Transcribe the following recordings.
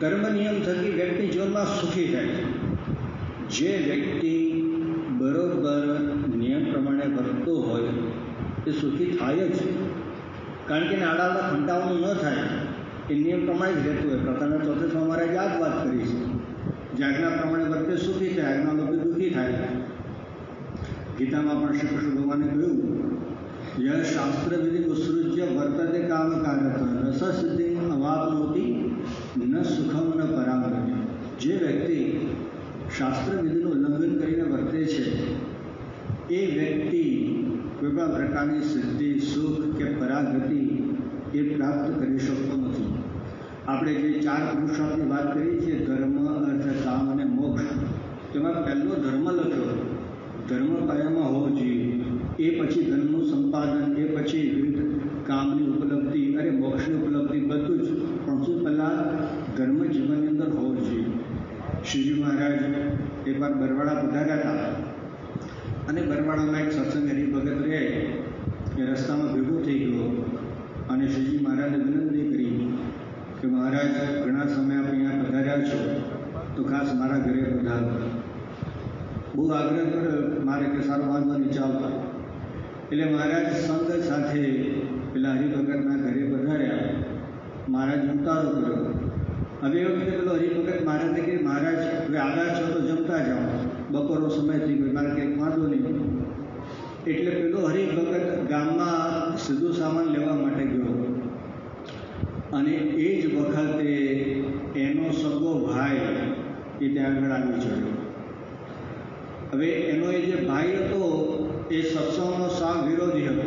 ધર્મ નિયમ થકી વ્યક્તિ જીવનમાં સુખી થાય છે. જે વ્યક્તિ બરોબર નિયમ પ્રમાણે વર્તતો હોય એ સુખી થાય જ, કારણ કે એને આડાવડા ખંટાવાનું ન થાય, એ નિયમ પ્રમાણે જ રહેતું હોય. પ્રકારના ચોથેમાં અમારે જ આ જ વાત કરી છે. જે આજ્ઞા પ્રમાણે વર્તે સુખી થાય, આજ્ઞા લોકો દુઃખી થાય. ગીતામાં પણ શ્રી કૃષ્ણ ભગવાને કહ્યું, યહ શાસ્ત્ર વિધિ ઉત્સૃજ્ય વર્તતે કામ કારક રસ સિદ્ધિ અવાપનોતિ ન સુખમ ન પરામૃત્ય. જે વ્યક્તિ શાસ્ત્ર વિધિનું ઉલ્લંઘન કરીને વર્તે છે એ વ્યક્તિ કોઈ પણ પ્રકારની સિદ્ધિ, સુખ કે પરાગતિ એ પ્રાપ્ત કરી શકતો નથી. આપણે જે 4 પુરુષાર્થની વાત કરી છે, ધર્મ, અર્થ, કામ અને મોક્ષ, તેમાં પહેલો ધર્મ લખ્યો. ધર્મ કયામાં હોવો જોઈએ, એ પછી ધનનું સંપાદન, એ પછી વિવિધ કામની ઉપલબ્ધિ અને મોક્ષની ઉપલબ્ધિ, બધું જ. પણ શું પહેલાં ધર્મ જીવનની અંદર હોવો જોઈએ. શ્રીજી મહારાજ એકવાર બરવાડા પધાર્યા હતા અને બરવાડામાં એક સત્સંગ હરિભગત રહે એ રસ્તામાં ભેગો થઈ ગયો અને શ્રીજી મહારાજને વિનંતી કરી કે મહારાજ, ઘણા સમય આપ અહીંયા પધાર્યા છો તો ખાસ મારા ઘરે પધારો. બહુ આગ્રહ કર્યો, મારે કે સારો વાંધો નહીં, ચાલતા. એટલે મહારાજ સંઘ સાથે પેલા હરિભગતના ઘરે પધાર્યા. મહારાજ ઉતારો કર્યો. હવે એ વખતે પેલો હરિભગત મહારાજને કહે, મહારાજ હવે આગળ છો તો જમતા જાઓ, બપોરનો સમય થઈ ગયો, મારે કંઈક વાંધો નહીં. એટલે પેલો હરિભગત ગામમાં સીધું સામાન લેવા માટે ગયો અને એ જ વખતે એનો સગો ભાઈ એ ત્યાં આગળ આવી ચડ્યો. હવે એનો એ જે ભાઈ હતો એ સત્સંગનો સાવ વિરોધી હતો,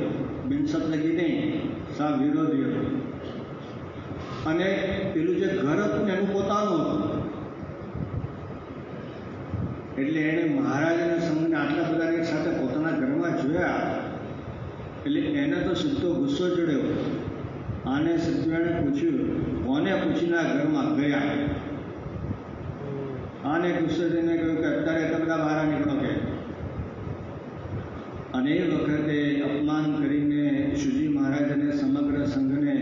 બિનસત્સંગી નહીં, સાવ વિરોધી હતો. અને પેલું જે ઘર હતું એનું પોતાનું હતું. એટલે એણે મહારાજના સંઘને આટલા બધા એક સાથે પોતાના ઘરમાં જોયા એટલે એને તો સીધો ગુસ્સો ચડ્યો. આને સીધું એણે પૂછ્યું, કોને પૂછીને આ ઘરમાં ગયા? આને ગુસ્સો થઈને કહ્યું કે અત્યારે તો બધા બહાર નીકળો કે. અને એ વખતે અપમાન કરીને શ્રીજી મહારાજ અને સમગ્ર સંઘને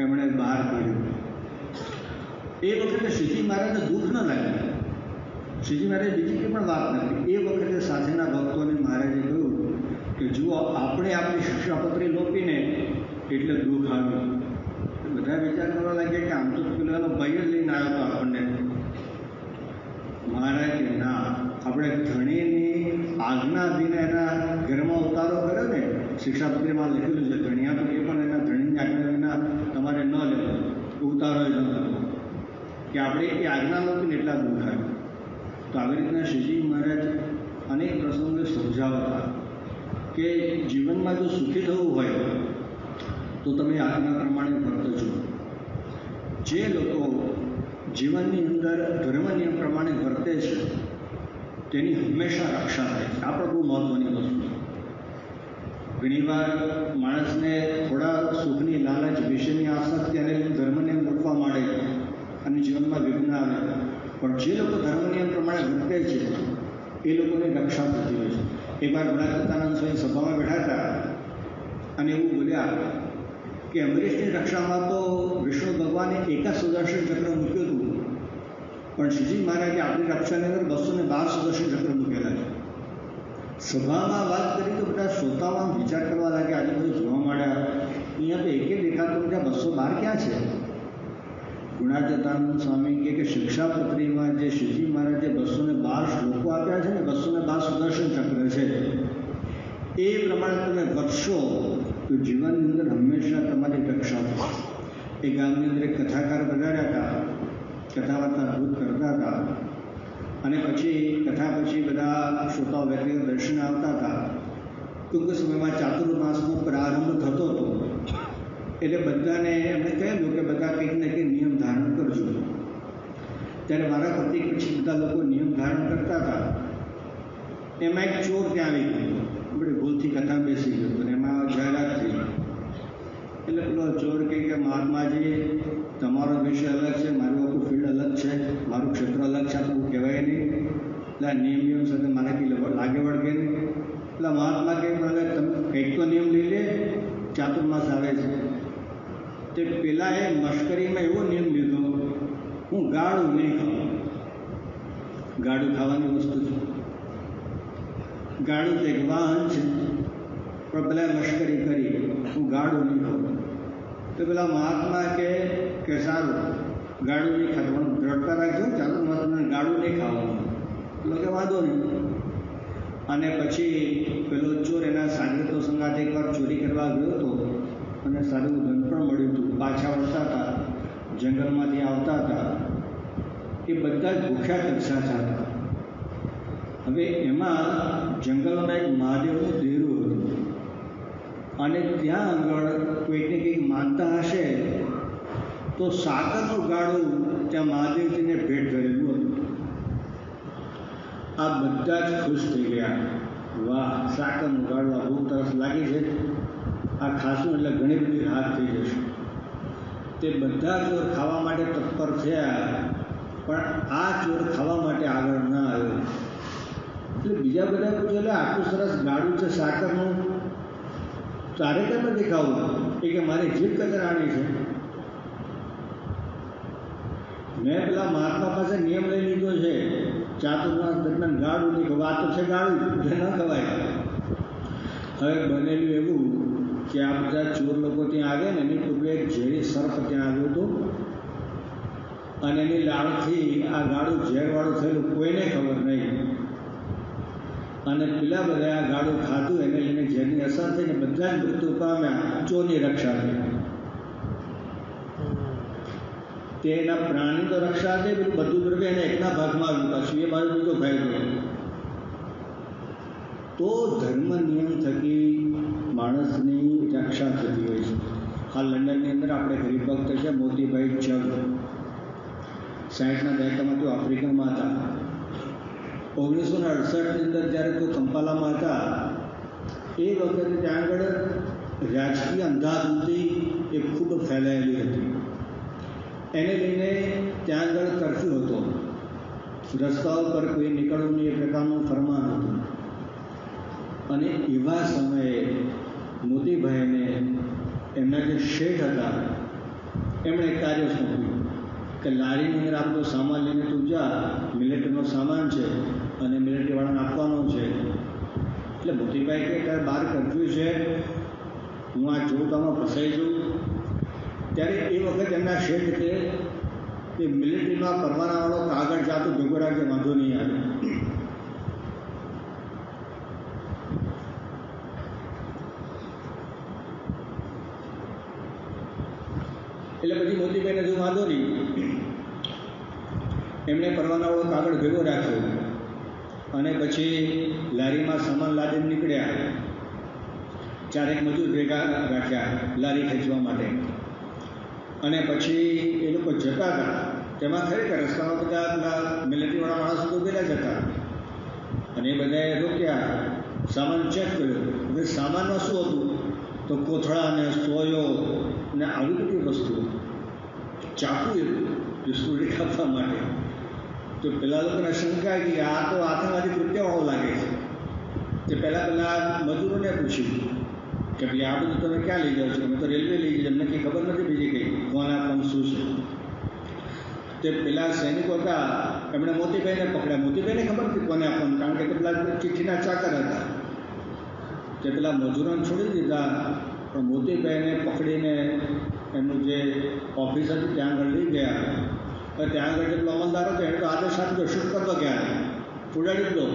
એમણે બહાર કાઢ્યું. એ વખતે શ્રીજી મહારાજને દુઃખ ન લાગ્યું. શ્રીજી મહારાજ બીજી કંઈ પણ વાત નથી. એ વખતે સાથેના ભક્તોને મહારાજે કહ્યું કે જુઓ, આપણે આપણી શિક્ષાપત્રી લોપીને એટલે દુઃખ આવ્યું. બધા વિચાર કરવા લાગ્યા કે આમ તો પેલાનો ભાઈ જ લઈને આવ્યો હતો આપણને. મહારાજ કે ના, આપણે ધણીની આજ્ઞા થઈને એના ઘરમાં ઉતારો કર્યો ને, શિક્ષાપત્રીમાં લખેલું છે, ધણિયા તો એ પણ એના ધણીની આજ્ઞા વિના તમારે ન લેવો, ઉતારો જ ન કરવો, કે આપણે એ આજ્ઞા લોપીને એટલા દુઃખ આવ્યું. તો આવી રીતના શ્રીજી મહારાજ અનેક પ્રસંગો સમજાવતા કે જીવનમાં જો સુખી થવું હોય તો તમે આજ્ઞા પ્રમાણે વર્તજો. જે લોકો જીવનની અંદર ધર્મ નિયમ પ્રમાણે વર્તે છે તેની હંમેશા રક્ષા થાય છે. આ પણ બહુ મહત્ત્વની વસ્તુ છે. ઘણીવાર માણસને થોડા સુખની લાલચ, વિષયની આસક્તિ અને ધર્મને મૂકવા માંડે અને જીવનમાં વિઘ્ન આવે. પણ જે લોકો ધર્મ નિયમ પ્રમાણે વર્તે છે એ લોકોની રક્ષા થતી હોય છે. એકવાર ભણાકતાનંદ સ્વામી સભામાં બેઠા હતા અને એવું બોલ્યા કે અમરીશની રક્ષામાં તો વિષ્ણુ ભગવાને એક જ સુદર્શન ચક્ર મૂક્યું હતું, પણ શ્રીજી મહારાજે આપણી રક્ષાની અંદર 212 સુદર્શન ચક્ર મૂકેલા છે. સભામાં વાત કરી તો બધા શ્રોતામાં વિચાર કરવા લાગ્યા, આજુબાજુ જોવા માંડ્યા, અહીંયા તો એકે દેખાતું ત્યાં 212 ક્યાં છે? ગુણાતીતાનંદ સ્વામી કે શિક્ષાપત્રીમાં જે શ્રીજી મહારાજે 212 શ્લોકો આપ્યા છે ને, 212 સુદર્શન ચક્ર છે, એ પ્રમાણે તમે વર્તશો તો જીવનની અંદર હંમેશા તમારી રક્ષા થશે. એ ગામની અંદર એક કથાકાર પધાર્યા હતા, કથા વાર્તા અદભુત કરતા હતા અને પછી કથા પછી બધા શ્રોતાઓ વ્યક્તિગત દર્શન આવતા હતા. ટૂંક સમયમાં ચાતુર્માસનો પ્રારંભ થતો હતો એટલે બધાને એમણે કહેલું કે બધા કંઈક ને કંઈક નિયમ ધારણ કરજો. ત્યારે મારા પતિ પછી બધા લોકો નિયમ ધારણ કરતા હતા. એમાં એક ચોર ત્યાં આવી ગયો, આપણે ભૂલથી કથા બેસી ગયો અને એમાં જાહેરાત થઈ. એટલે પેલો ચોર કહે કે મહાત્માજી, તમારો વિષય અલગ છે, મારું આખું ફિલ્ડ અલગ છે, મારું ક્ષેત્ર અલગ છે, આપણું કહેવાય નહીં. એટલે નિયમ સાથે મારાથી લાગે વળગે નહીં. એટલે મહાત્મા કહે પણ હવે તમે કંઈક તો નિયમ લઈ લે, ચાતુર્માસ આવે છે. તે પેલા એ મશ્કરીમાં એવો નિયમ લીધો, હું ગાળું નહીં ખાવું. ગાળું ખાવાની વસ્તુ છે. ગાળું તો એક વાહન છે, પણ પેલા મશ્કરી કરી હું ગાળું નહીં ખાઉં. તો પેલા મહાત્મા કે સારું ગાળું નહીં ખાવાનું, દ્રઢતા રાખજો, ચાલો તમને ગાળું નહીં ખાવાનું. એટલે કે વાંધો નહીં. અને પછી પેલો ચોર એના સાગરતો સંગાથે એકવાર ચોરી કરવા ગયો હતો અને સારું ધન પણ મળ્યું હતું. પાછા વળતા હતા, જંગલમાંથી આવતા હતા, એ બધા જ ભૂખ્યા તરસાતા હતા. હવે એમાં જંગલમાં એક મહાદેવનું દેરું હતું અને ત્યાં આગળ કોઈકને કંઈક માનતા હશે તો સાકરનું ગાળું ત્યાં મહાદેવજીને ભેટ કરેલું હતું. આ બધા જ ખુશ થઈ ગયા. વાહ, સાકરનું ગાળું, આ ભૂખ તરસ લાગી છે, આ ખાસું એટલે ઘણી બધી રાહત થઈ જશે. તે બધા ચોર ખાવા માટે તત્પર થયા, પણ આ ચોર ખાવા માટે આગળ ન આવ્યો. એટલે બીજા બધા પૂછે, એટલે આટલું સરસ ગાળું છે સાકરનું, તારે કેમ નથી ખાવું? એ કે મારી જીભ કચરાણી છે. મેં પેલા મહાત્મા પાસે નિયમ લઈ લીધો છે, ચાતુર્માસ દરમિયાન ગાળું નહીં ખવાય. આ તો છે ગાળું, ન ખવાય. હવે બનેલું એવું કે આ બધા ચોર લોકો ત્યાં આવ્યા ને, એની પૂર્વે એક ઝેરી સર્પ ત્યાં આવ્યો હતો અને એની લાળથી આ ગાળું ઝેરવાળું થયેલું કોઈને ખબર નહીં. અને પેલા બધા આ ગાળું ખાધું, એને લઈને ઝેરની અસર થઈને બધા જ મૃત્યુ પામ્યા. ચોરની રક્ષા થઈ. તેના પ્રાણી તો રક્ષા થઈ, પેલું બધું દ્રવ્ય એને એકના ભાગમાં આવ્યું. પાછું એ મારો બીજો ભાઈ ગયો. તો ધર્મ નિયમ થકી માણસની રક્ષા થતી હોય છે. આ લંડનની અંદર આપણે હરિભક્ત છે મોતીભાઈ જગ, 60ના દહાકામાં તો આફ્રિકામાં હતા. 1968ની અંદર જ્યારે તો કંપાલામાં હતા, એ વખતે ત્યાં આગળ રાજકીય અંધાધૂંધી એ ખૂબ ફેલાયેલી હતી. એને લઈને ત્યાં આગળ કરફ્યુ હતો, રસ્તાઓ પર કોઈ નીકળવું નહીં, એ પ્રકારનું ફરમાન હતું. અને એવા સમયે મોતીભાઈને એમના જે શેઠ હતા એમણે એક કાર્ય સોંપ્યું કે લારીની અંદર આપણો સામાન લઈને તું જા, મિલિટરીનો સામાન છે અને મિલિટરીવાળાને આપવાનો છે. એટલે મોતીભાઈ કે ત્યારે બહાર કરફ્યુ છે, હું આ જોઉં તો આમાં ફસાઈ જાઉં. ત્યારે એ વખત એમના શેઠ કે મિલિટરીમાં પરવાનાવાળો આગળ જાતો ભેગો રાખજે, વાંધો નહીં આવે. એટલે પછી મોતીભાઈને જો વાંધો નહીં, એમણે પરવાનાવાળો કાગળ ભેગો રાખ્યો અને પછી લારીમાં સામાન લાદીને નીકળ્યા. 4 મજૂર ભેગા રાખ્યા લારી ખેંચવા માટે. અને પછી એ લોકો જતા હતા, તેમાં ખરેખર રસ્તામાં બધા મિલિટરીવાળા માણસો તો ગયેલા જ હતા. અને એ બધાએ રોક્યા, સામાન ચેક કર્યો. હવે સામાનમાં શું હતું તો કોથળા ને સોયો ને આવી બધી વસ્તુઓ, ચાકુ પિસ્તોલ કાપવા માટે. તો પેલા લોકોને શંકા કે આ તો આતંકવાદી કૃત્યવાળો લાગે છે. તે પહેલાં મજૂરોને પૂછ્યું કે ભાઈ આ બધું તમે ક્યાં લઈ જાઓ છો? અમે તો રેલવે લઈ જઈએ, અમને કંઈ ખબર નથી બીજી કંઈ કોને આપવાનું શું છે. તે પેલા સૈનિકો હતા એમણે મોતીભાઈને પકડ્યા. મોતીભાઈને ખબર હતી કોને આપવાનું, કારણ કે પેલા ચિઠ્ઠીના ચાકર હતા. તે પેલા મજૂરોને છોડી દીધા, પણ મોતીભાઈને પકડીને એમનું જે ઓફિસ હતું ત્યાં આગળ લઈ ગયા. ત્યાં આગળ જેટલો અમલદાર હતો એને તો આદેશ આપ્યો શૂટ કરવા ગયા, ઉડાડી દો.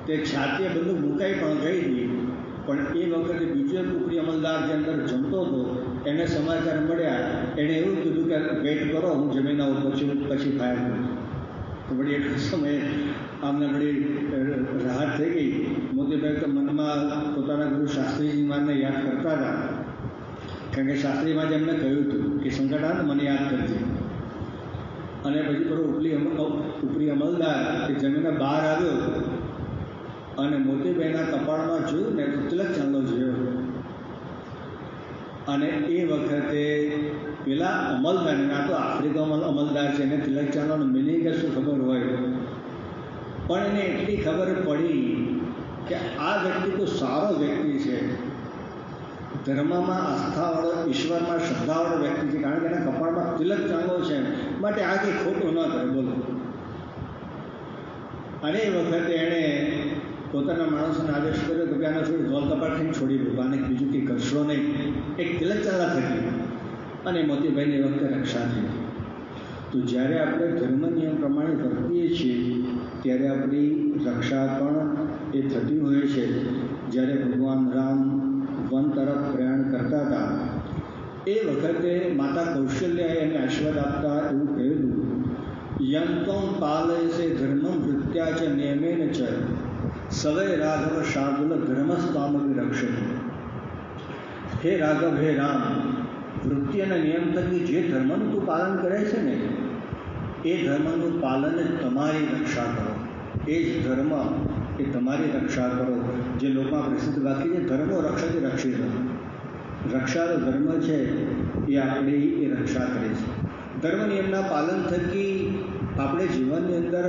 તે છાતીએ બધું મુકાઈ પણ ગઈ હતી. પણ એ વખતે બીજો એક ઉપરી અમલદાર જે અંદર જમતો હતો એને સમાચાર મળ્યા. એણે એવું કીધું કે વેઇટ કરો, હું જમીના ઉપર પછી ફાયર કરું. તો વળી એટલો સમયે આમને વળી રાહત થઈ ગઈ. મોતીભાઈ તો મનમાં પોતાના ગુરુ શાસ્ત્રીજી માને યાદ કરતા હતા, કારણ કે શાસ્ત્રીમાં જ એમને કહ્યું હતું કે સંકટ આવે ને મને યાદ કરજે. અને પછી પેલો ઉપરી અમલદાર એ જમીને બહાર આવ્યો અને મોતીભાઈના કપાળમાં જોયું ને તો તિલક ચાંદલો જોયો. અને એ વખતે પેલા અમલદારને, આ તો આફ્રિકામાં અમલદાર છે, એને તિલક ચાંદલાનો મિનિંગ શું ખબર હોય, પણ એને એટલી ખબર પડી કે આ વ્યક્તિ તો સારો વ્યક્તિ છે, ધર્મમાં આસ્થાવાળો, ઈશ્વરમાં શ્રદ્ધાવાળો વ્યક્તિ છે, કારણ કે એના કપાળમાં તિલક ચાંદલો છે. માટે આ કંઈ ખોટું ન કરે. બોલો. અને એ વખતે એણે પોતાના માણસોને આદેશ કર્યો કે આના છોડી ધોલ કપાટ થઈને છોડી દો, આને બીજું કંઈ કરશો નહીં. એક તિલક ચાલા થકી અને મોતીભાઈની એ વખતે રક્ષા થઈ. તો જ્યારે આપણે ધર્મ નિયમ પ્રમાણે વર્તીએ છીએ ત્યારે આપણી રક્ષા પણ એ થતી હોય છે. જ્યારે ભગવાન રામ વન તરફ પ્રયાણ કરતા હતા એ વખતે માતા કૌશલ્યાએ એને આશીર્વાદ આપતા એવું કહેલું, યંતમ પાલય છે ધર્મ વૃત્યા ચ નિયમેન ચ સવય રાઘવ શાર્દુલ ધર્મસ્વામી રક્ષે. હે રાઘવ, હે રામ, વૃત્તિ અને નિયમ થકી જે ધર્મનું તું પાલન કરે છે ને એ ધર્મનું પાલન તમારી રક્ષા કરો. એ જ ધર્મ એ તમારી રક્ષા કરો. જે લોકોમાં પ્રસિદ્ધ વાક્ય છે, ધર્મો રક્ષાથી રક્ષિત. રક્ષાનો ધર્મ છે એ આપણી એ રક્ષા કરે છે. ધર્મ નિયમના પાલન થકી આપણે જીવનની અંદર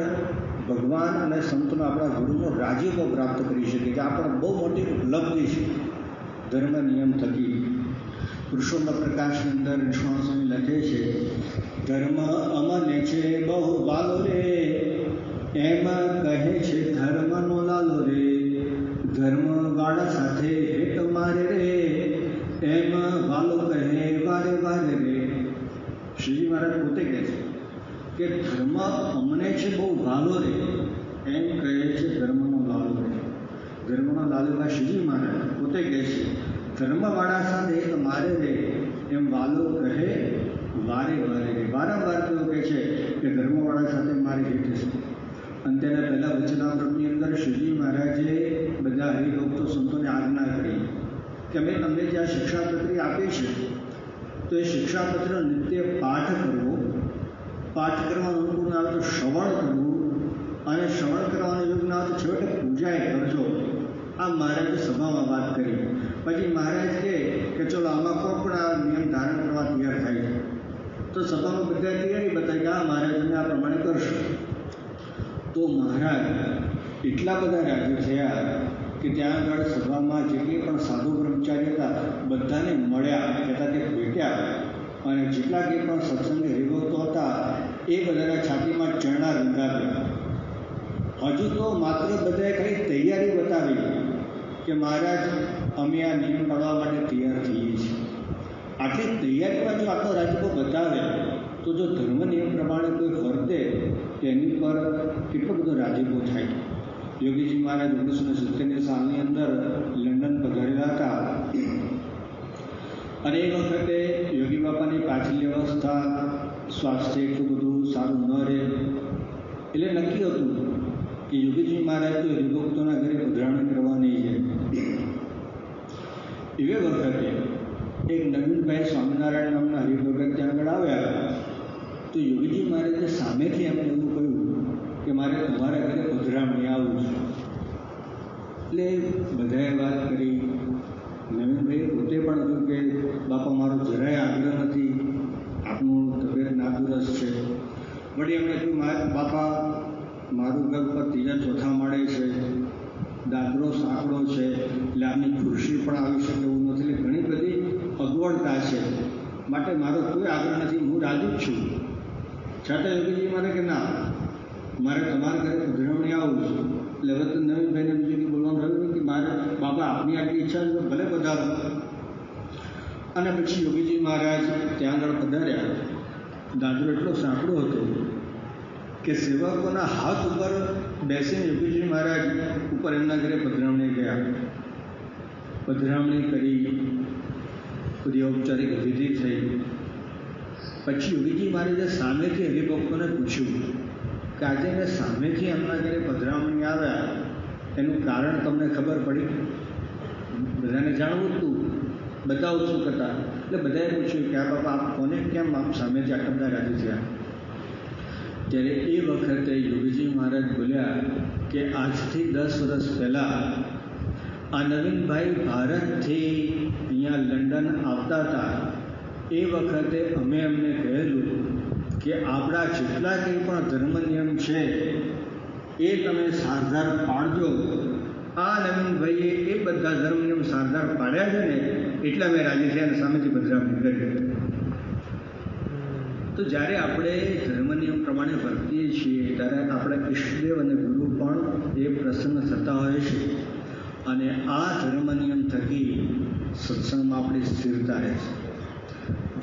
ભગવાન અને સંતનો આપણા ગુરુનો રાજીપો પ્રાપ્ત કરી શકીએ છીએ. આ પણ બહુ મોટી ઉપલબ્ધિ છે ધર્મ નિયમ થકી. પુરુષોત્તમ પ્રકાશની અંદર વિષ્ણુ સ્વામી લખે છે, ધર્મ અમને છે બહુ વાલો રે, એમાં કહે છે ધર્મનો લાલો રે, ધર્મ વાળા સાથે હેત મારે રે, એમાં વાલો કહે વારે વારે રે. શ્રીજી મહારાજ પોતે કહે છે કે ધર્મ અમને છે બહુ વાલો રે, એમ કહે છે ધર્મનો લાલો રે. ધર્મનો લાલો એવા શ્રીજી મહારાજ પોતે કહે છે, ધર્મવાળા સાથે હેત મારે રે, એમ વાલો કહે વારે વારે રે. વારંવાર તેઓ કહે છે કે ધર્મવાળા સાથે મારી હેત છે. અને તેના પહેલાં વચનામૃતની અંદર શ્રીજી મહારાજે બધા હરિભક્તો સંતોને આજ્ઞા કરી કે અમે તમને જે આ શિક્ષાપત્રી આપી છે તો એ શિક્ષાપત્રનો નિત્ય પાઠ કરવો, પાઠ કરવાનું અનુકૂળ ના આવે તો શ્રવણ કરવું, અને શ્રવણ કરવાનું યોગ ના આવે તો છેવટે પૂજાએ કરજો. આ મહારાજે સભામાં વાત કરી. પછી મહારાજ કહે કે ચલો આમાં કોણ પણ આ નિયમ ધારણ કરવા તૈયાર થાય છે. તો સભામાં બધા તૈયારી બતાવી કે આ મહારાજ અમે આ પ્રમાણે કરશું. તો મહારાજ એટલા બધા રાજી થયા કે ત્યાં આગળ સભામાં જેટલી પણ સાધુ બ્રહ્મચારી હતા બધાને મળ્યા, કહેતા કે ભેટ્યા, અને જેટલા કંઈ પણ સત્સંગી હરિભક્તો હતા એ બધાના છાતીમાં ચરણા રૂંધાવ્યા. હજુ તો માત્ર બધાએ કંઈ તૈયારી બતાવી કે મહારાજ અમે આ નિયમ પાળવા માટે તૈયાર થઈએ છીએ. આટલી તૈયારીમાં જો આટલો રાજીપો બતાવે તો જો ધર્મ નિયમ પ્રમાણે કોઈ વર્તે તેની પર કેટલો બધો રાજીપો થાય. યોગીજી મહારાજ 1970 સાલની અંદર લંડન પધારેલા હતા અને એ વખતે યોગી બાપાની પાછલી અવસ્થા, સ્વાસ્થ્ય એટલું બધું સારું ન રહે એટલે નક્કી હતું કે યોગીજી મહારાજ તો હરિભક્તોના ઘરે પધરામણી કરવાની છે. એવે વખતે એક નવીનભાઈ સ્વામિનારાયણ નામના હરિભગત ત્યાં આગળ આવ્યા. તો યોગીજી મહારાજે સામેથી એમને એવું કહ્યું કે મારે તમારા ઘરે પધરામણી આવવું છે. એટલે બધાએ વાત કરી. નવીનભાઈએ પોતે પણ કહ્યું કે બાપા મારો જરાય આગ્રહ નથી, આપનું તબિયત નાદુરસ્ત છે. વળી એમણે કહ્યું બાપા મારું ઘર પર ત્રીજા ચોથા માળે છે, દાદરો સાંકડો છે, એટલે આમની ખુરશી પણ આવી શકે એવું નથી, એટલે ઘણી બધી અગવડતા છે, માટે મારો કોઈ આગ્રહ નથી, હું રાજી જ છું. છતાં યોગીજી મારે કે ના, મારે તમારા ઘરે પધરામણી આવું છું. એટલે હવે તો નવીનભાઈને બીજું બોલવાનું રહ્યું કે મારે બાપા આપની આટલી ઈચ્છા છે ભલે પધારો. અને પછી યોગીજી મહારાજ ત્યાં આગળ પધાર્યા. દાદરો એટલો સાંકડો હતો કે સેવકોના હાથ ઉપર બેસીને યોગીજી મહારાજ ઉપર એમના ઘરે પધરામણી ગયા. પધરામણી કરી, બધી ઔપચારિક વિધિ થઈ. પછી યોગીજી મહારાજે સામેથી હરિભક્તોને પૂછ્યું કે આજે મેં સામેથી એમના ઘરે પધરામણી આવ્યા એનું કારણ તમને ખબર પડી? બધાને જાણવું હતું, બધા ઉત્સુક હતા. એટલે બધાએ પૂછ્યું કે આ બાપા આપ કોને કેમ આપ સામેથી આટલા બધા રાજી થયા? ત્યારે એ વખતે યોગીજી મહારાજ બોલ્યા કે આજથી 10 વર્ષ પહેલાં આ નવીનભાઈ ભારતથી અહીંયા લંડન આવતા હતા એ વખતે અમે એમને કહેલું કે આપણા જેટલા કંઈ પણ ધર્મ નિયમ છે એ તમે સારધાર પાડજો. આ નવીનભાઈએ એ બધા ધર્મ નિયમ સારધાર પાડ્યા છે ને એટલા મેં રાજી થયા અને સામેથી પધરામણી કરી. તો જ્યારે આપણે ધર્મ નિયમ પ્રમાણે વર્તીએ છીએ ત્યારે આપણા ઈષ્ટદેવ અને ગુરુ પણ એ પ્રસન્ન થતા હોય છે અને આ ધર્મ નિયમ થકી સત્સંગમાં આપણી સ્થિરતા રહે છે.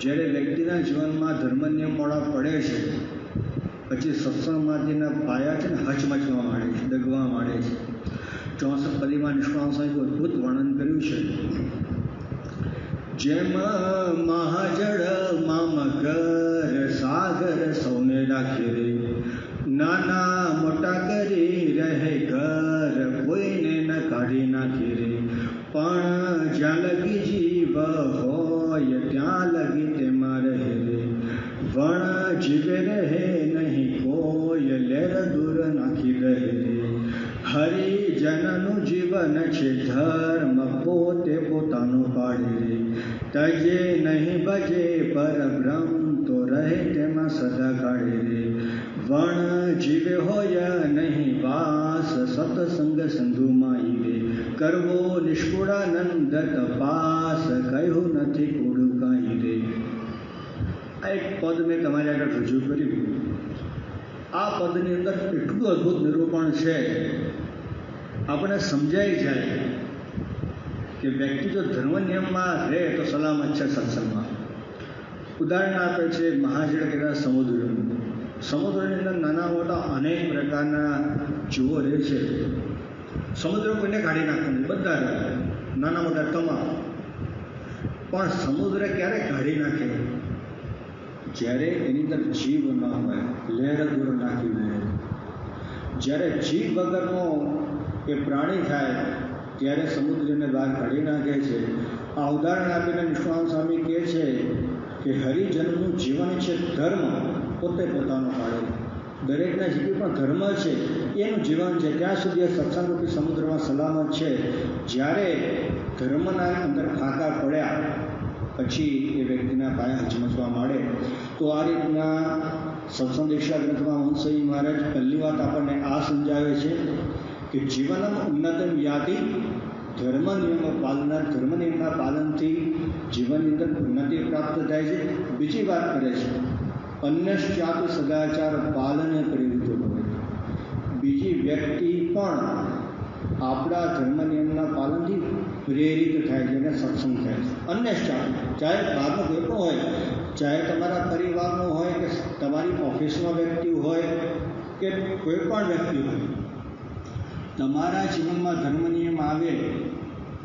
જ્યારે વ્યક્તિના જીવનમાં ધર્મ નિયમ મોડા પડે છે પછી સત્સંગમાંથીના પાયા છે ને હચમચવા માંડે છે, ડગવા માંડે છે. 64 પદીમાં નિષ્ણાંત સાહેબ અદ્ભુત વર્ણન કર્યું છે. જેમ મહાજળમાં મગર સાગર સૌને રાખે રે, નાના મોટા કરી રહે ઘર, કોઈને ન કાઢી નાખે રે, પણ જ્યાં લગી જીવ હોય ત્યાં લગી તેમાં રહે રે, વણ જીવે રહે નહીં કોઈ, લેર દૂર નાખી રહે રે, હરિજનનું જીવન છે ધર્મ, પોતે પોતાનું પાડે રે, તજે નહીં ભજે પરબ્રહ્મ, તો રહે તેમાં સદા કાઢે રે, વણ જીવે હોય નહીં વાસ, સત્સંગ સંધુમાં રે, કરવો નિષ્કુળાનંદ તપાસ, કહ્યું નથી કુડું કાંઈ રે. આ એક પદ મેં તમારી આગળ રજૂ કર્યું. આ પદની અંદર એટલું અદ્ભુત નિરૂપણ છે, આપણે સમજાઈ જાય કે વ્યક્તિ જો ધર્મ નિયમમાં રહે તો સલામત છે સત્સંગમાં. ઉદાહરણ આપે છે મહાજળ કહેવાય સમુદ્રનું. સમુદ્રની અંદર નાના મોટા અનેક પ્રકારના જીવો રહે છે. સમુદ્ર કોઈને કાઢી નાખતો નથી, બધા રહે, નાના મોટા તમામ. પણ સમુદ્ર ક્યારે કાઢી નાખે? જ્યારે એની અંદર જીવ ન હોય, લહેર દૂર નાખી દે. જ્યારે જીવ વગરનો એ પ્રાણી થાય ત્યારે સમુદ્રને બહાર કાઢી નાખે છે. આ ઉદાહરણ આપીને નિષ્ણાંત સ્વામી કહે છે કે હરિજનનું જીવન છે ધર્મ, પોતે પોતાનો પાડે. દરેકના જે પણ ધર્મ છે એનું જીવન છે ત્યાં સુધી સત્સંગરૂપી સમુદ્રમાં સલામત છે. જ્યારે ધર્મના અંદર ફાંકા પડ્યા પછી એ વ્યક્તિના પાયા હચમચવા માંડે. તો આ રીતના સત્સંગ દીક્ષા ગ્રંથમાં હંસજી મહારાજ પહેલી વાત આપણને આ સમજાવે છે કે જીવનમ ઉન્નતમ યાતિ, ધર્મ નિયમના પાલનથી જીવનની અંદર ઉન્નતિ પ્રાપ્ત થાય છે. બીજી વાત કરે છે અન્યશ્ચાત સદાચાર પાલન પ્રેરિત હોય. બીજી વ્યક્તિ પણ આપણા ધર્મ નિયમના પાલનથી પ્રેરિત થાય છે અને સત્સંગ થાય છે. અન્યશ્ચાત, ચાહે બહારનો કોઈ પણ હોય, ચાહે તમારા પરિવારનો હોય કે તમારી ઓફિસનો વ્યક્તિ હોય કે કોઈ પણ વ્યક્તિ હોય, તમારા જીવનમાં ધર્મ નિયમ આવે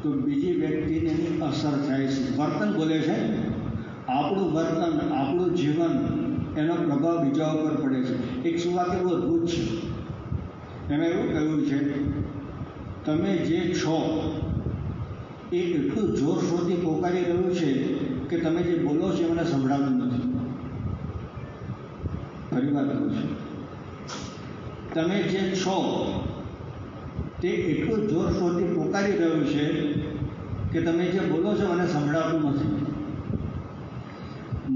તો બીજી વ્યક્તિને એની અસર થાય છે. વર્તન બોલે છે, આપણું વર્તન, આપણું જીવન, એનો પ્રભાવ બીજા ઉપર પડે છે. એક સુવાક્ય એવું અદ્ભુત છે, એમાં એવું કહ્યું છે તમે જે છો એ એટલું જોરશોરથી પોકારી રહ્યું છે કે તમે જે બોલો છો મને સંભળાતું નથી. ફરી વાત કરું છું, તમે જે છો તે એટલું જોરશોરથી પોકારી રહ્યું છે કે તમે જે બોલો છો મને સંભળાતું નથી.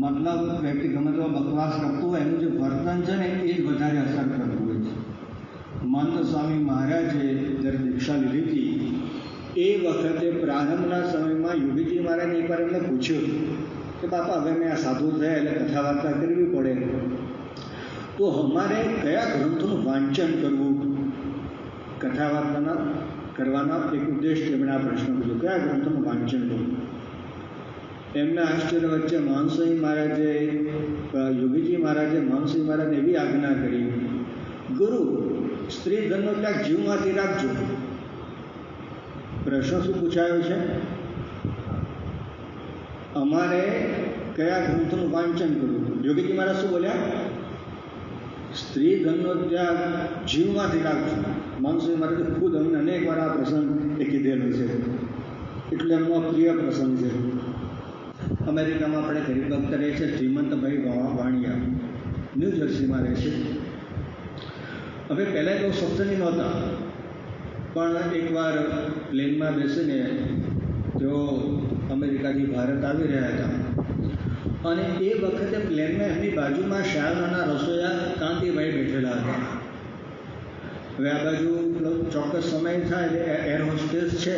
મતલબ વ્યક્તિ ગમે તો બકવાસ કરતું હોય, એનું જે વર્તન છે ને એ જ વધારે અસર કરતું હોય છે. મહંત સ્વામી મહારાજે જ્યારે દીક્ષા લીધી હતી એ વખતે પ્રારંભના સમયમાં યોગીજી મહારાજે એકવાર એમને પૂછ્યું કે બાપા હવે મેં આ સાધુ થયા એટલે કથા વાર્તા કરવી પડે, તો અમારે કયા ગ્રંથોનું વાંચન કરવું? કથા વાર્તાના કરવાના એક ઉદ્દેશ તેમણે આ પ્રશ્ન પૂછ્યો, કયા ગ્રંથોનું વાંચન કરવું? એમના આશ્ચર્ય વચ્ચે મહંસજી મહારાજે, યોગીજી મહારાજે મહંસજી મહારાજને એવી આજ્ઞા કરી, ગુરુ સ્ત્રી ધનનો ત્યાગ જીવમાંથી રાખજો. પ્રશ્ન શું પૂછાયો છે? અમારે કયા ગ્રંથોનું વાંચન કરવું? યોગીજી મહારાજ શું બોલ્યા? સ્ત્રી ધનનો ત્યાગ જીવમાંથી રાખજો. મહંસજી મહારાજે ખુદ અમને અનેક વાર આ પ્રસંગ એ કીધેલું છે, એટલે એમનો પ્રિય પ્રસંગ છે. અમેરિકામાં આપણે ગરીબ ભક્ત રહે છે શ્રીમંતભાઈ વાણિયા, ન્યૂ જર્સીમાં રહે છે. હવે પહેલાં તો સત્સંગી નહોતા, પણ એકવાર પ્લેનમાં બેસીને તેઓ અમેરિકાથી ભારત આવી રહ્યા હતા અને એ વખતે પ્લેનમાં એમની બાજુમાં શાળાના રસોઈયા કાંતિભાઈ બેઠેલા હતા. હવે આ બાજુ ચોક્કસ સમય થાય એટલે એર હોસ્ટેસ છે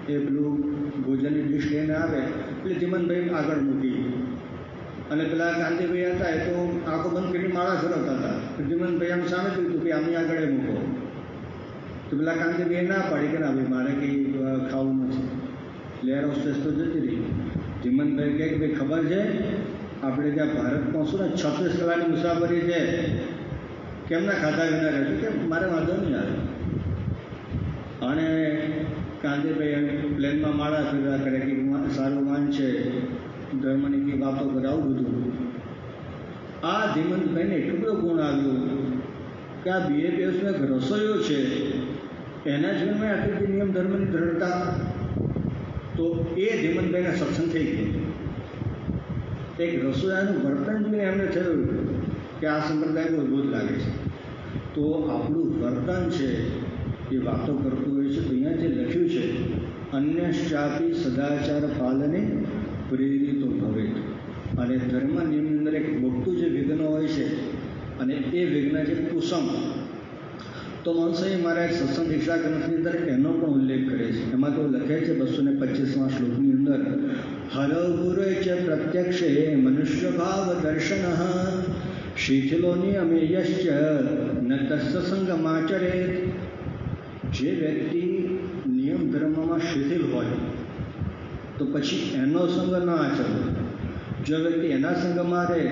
એ પેલું ભોજનની ડિશ લઈને આવે એટલે ધીમનભાઈ આગળ મૂકી. અને પેલા કાંતિભાઈ હતા એ તો આંખો બંધ કરીને માળા ફેરવતા હતા. ધીમનભાઈ આમ સામે કીધું કે આમની આગળ મૂકો. તો પેલા કાંતિભાઈ ના પાડી કે ના ભાઈ મારે કંઈ ખાવું નથી. એટલે એર હોસ્ટેસ તો જતી રહી. ધીમનભાઈ કહે કે ભાઈ ખબર છે આપણે ત્યાં ભારત પહોંચશું ને 36 કલાકની મુસાફરી છે, કેમના ખાધા વિના રહેશું? કે મારે વાંધો નહીં આવે. અને કાંતિભાઈ પ્લેનમાં માળા ફેરવા કરે કે સારું માન છે, ધર્મની કંઈ વાતો કરે, આવું બધું. આ ધીમંતભાઈને એટલું બધું ગુણ આવ્યું કે આ BAPSનો એક રસોઈયો છે, એના જીવનમાં આટલી બધી નિયમ ધર્મની દ્રઢતા. તો એ ધીમંતભાઈને સત્સંગ થઈ ગયું. એક રસોઈયાનું વર્તન જોઈને એમને થયું કે આ સંપ્રદાય બહુ અદભુત લાગે છે. તો આપણું વર્તન છે એ વાતો કરતું હોય છે. તો અહીંયા જે લખ્યું છે અન્યશ્ચાપી સદાચાર પાલને પ્રેરિતો ભવે. અને ધર્મ નિયમની અંદર એક મોટું જે વિઘ્ન હોય છે અને એ વિઘ્ન છે કુસમ. તો મનસાઈ મહારાજ સત્સંગ દીક્ષા ગ્રંથની અંદર એનો પણ ઉલ્લેખ કરે છે. એમાં તો લખે છે 225મા શ્લોકની અંદર હર ગુરે ચ પ્રત્યક્ષે મનુષ્ય ભાવ દર્શન શિથિલો નિયમેયશ્ચ ન તસ્ય સંગમાચરેત. જે વ્યક્તિ નિયમ ધર્મમાં શિથિલ હોય તો પછી એનો સંગ ન આચરવો. જો વ્યક્તિ એના સંગમાં રહે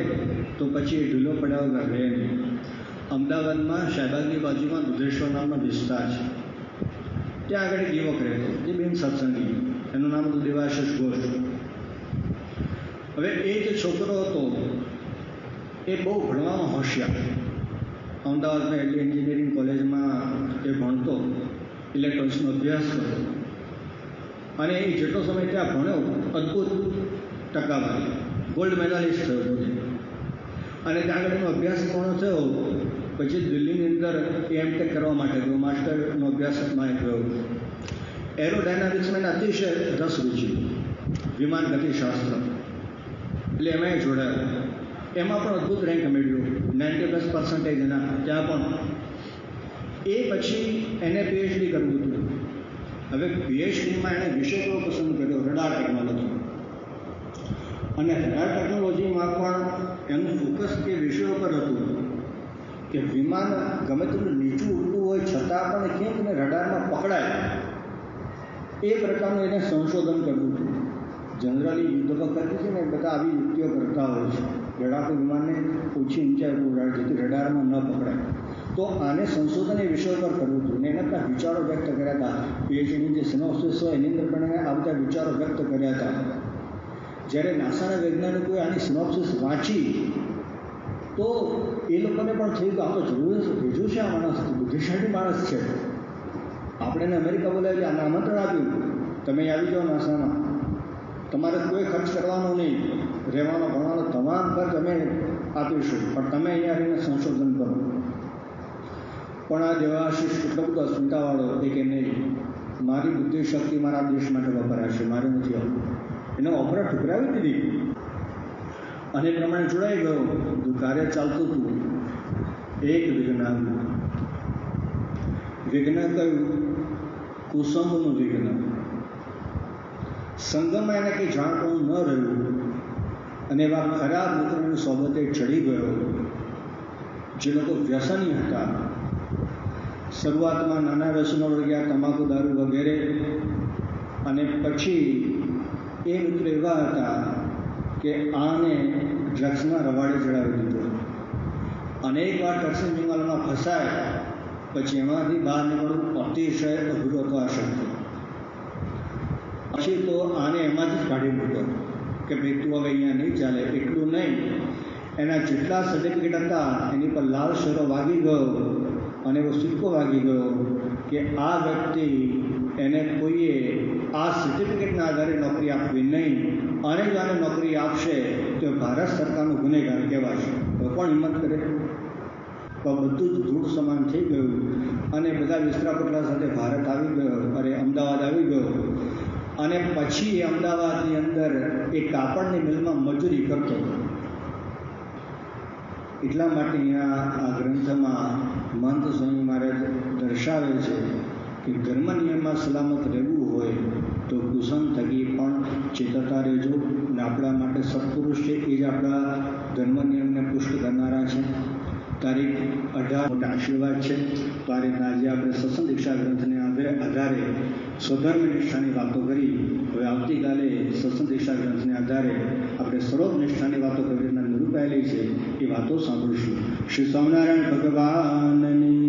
તો પછી એ ઢીલો પડ્યા વગર રહે નહીં. અમદાવાદમાં શાહબાગની બાજુમાં દુધેશ્વર નામનો વિસ્તાર છે. ત્યાં આગળ એક યુવક રહેતો જે બેન સત્સંગી, એનું નામ હતું દેવાશિષ ઘોષ. હવે એ જે છોકરો હતો એ બહુ ભણવામાં હોશિયાર. અમદાવાદમાં એટલે એન્જિનિયરિંગ કોલેજમાં એ ભણતો, ઇલેક્ટ્રોનિક્સનો અભ્યાસ કર્યો. અને એ જેટલો સમય ત્યાં ભણ્યો અદ્ભુત ટકાવારી, ગોલ્ડ મેડાલિસ્ટ થયો હતો. અને ત્યાં આગળ એનો અભ્યાસ પૂર્ણ થયો પછી દિલ્હીની અંદર M.Tech કરવા માટે ગયો, માસ્ટરનો અભ્યાસમાં ગયો. એરોડાયનામિક્સમાં અતિશય રસ રુચિ, વિમાન ગતિશાસ્ત્ર, એટલે એમાં જોડાયો. એમાં પણ અદ્ભુત રેન્ક મેળવ્યો, 90+% એના ત્યાં પણ. એ પછી એને PhD કરવું હતું. હવે PhDમાં એણે વિષય એવો પસંદ કર્યો રડાર ટેકનોલોજી. અને રડાર ટેકનોલોજીમાં પણ એનું ફોકસ એ વિષયો પર હતું કે વિમાન ગમે તેટલું નીચું ઉડતું હોય છતાં પણ કેમ એને રડારમાં પકડાય, એ પ્રકારનું એને સંશોધન કરવું હતું. જનરલી યુદ્ધ વખતે છે ને બધા આવી યુક્તિઓ કરતા હોય છે, લડાકુ વિમાનને ઓછી ઊંચાઈ ઉડાડે જેથી રડારમાં ન પકડાય. તો આને સંશોધન એ વિષય પર કરવું હતું ને એના બધા વિચારો વ્યક્ત કર્યા હતા. PhDની જે સિનોપ્સિસ હોય એની અંદર પણ એણે આ બધા વિચારો વ્યક્ત કર્યા હતા. જ્યારે નાસાના વૈજ્ઞાનિકોએ આની સિનોપ્સિસ વાંચી તો એ લોકોને પણ થયું કે આ તો જરૂર ભેજું છે, આ માણસ બુદ્ધિશાળી માણસ છે. આપણે એને અમેરિકા બોલાવી આને આમંત્રણ આપ્યું, તમે આવી જાઓ નાસામાં, તમારે કોઈ ખર્ચ કરવાનો નહીં, રહેવાનો ભણવાનો તમામ ખર્ચ અમે આપીશું, પણ તમે અહીંયા આવીને સંશોધન કરો. પણ આ દેવાશિષ એટલો બધો અસ્મિતાવાળો એ કે નહીં, મારી બુદ્ધિશક્તિ મારા દેશ માટે વપરાશે, મારે નથી આવતું. એને ઓફર ઠુકરાવી દીધી અને એ પ્રમાણે જોડાઈ ગયો. જો કાર્ય ચાલતું હતું એક વિઘ્ન આવ્યું. વિઘ્ન કયું? કુસંગનું વિઘ્ન. સંગમાં એને કંઈ જાણતું ન રહ્યું અને એવા ખરાબ મિત્રોની સોબતે ચડી ગયો જે લોકો વ્યસની હતા. શરૂઆતમાં નાના વ્યસનો વળગ્યા, તમાકુ, દારૂ વગેરે, અને પછી એ મિત્રો એવા હતા કે આને ડ્રગ્સના રવાડે ચડાવી દીધો. અનેક વાર ટક્સિન જંગલમાં ફસાય પછી એમાંથી બહાર નીકળવું અતિશય અઘરું હતો, અશક્ય. પછી તો આને એમાંથી જ કાઢી મૂક્યો કે ભાઈ તું હવે અહીંયા નહીં ચાલે. એટલું નહીં, એના જેટલા સર્ટિફિકેટ હતા એની પર લાલ શેરો વાગી ગયો અને એવો સિક્કો વાગી ગયો કે આ વ્યક્તિ એને કોઈએ આ સર્ટિફિકેટના આધારે નોકરી આપવી નહીં, અને જો આને નોકરી આપશે તો ભારત સરકારનું ગુનેગાર કહેવાશે. તો કોણ હિંમત કરે? તો બધું જ ધૂળ સમાન થઈ ગયું અને બધા વિસ્તરાપટલા સાથે ભારત આવી ગયો, અરે અમદાવાદ આવી ગયો. અને પછી અમદાવાદની અંદર એ કાપડની મિલમાં મજૂરી કરતો. એટલા માટે અહીંયા આ ગ્રંથમાં મહંત સ્વામી મહારાજ દર્શાવે છે કે ધર્મ નિયમમાં સલામત રહેવું હોય તો કુસંગ થકી પણ ચેતવતા રહેજો. અને આપણા માટે સત્પુરુષ છે એ જ આપણા ધર્મ નિયમને પુષ્ટ કરનારા છે. તારીખ 18 મોટા આશીર્વાદ છે. તો આ રીતના આજે આપણે સત્સંગ દીક્ષા ગ્રંથને આધારે સ્વધર્મ નિષ્ઠાની વાતો કરી. હવે આવતીકાલે સત્સંગ દીક્ષા ગ્રંથને આધારે આપણે સર્વ નિષ્ઠાની વાતો કરી નિરૂપાયેલી છે એ વાતો સાંભળીશું. શ્રી સ્વામિનારાયણ ભગવાનની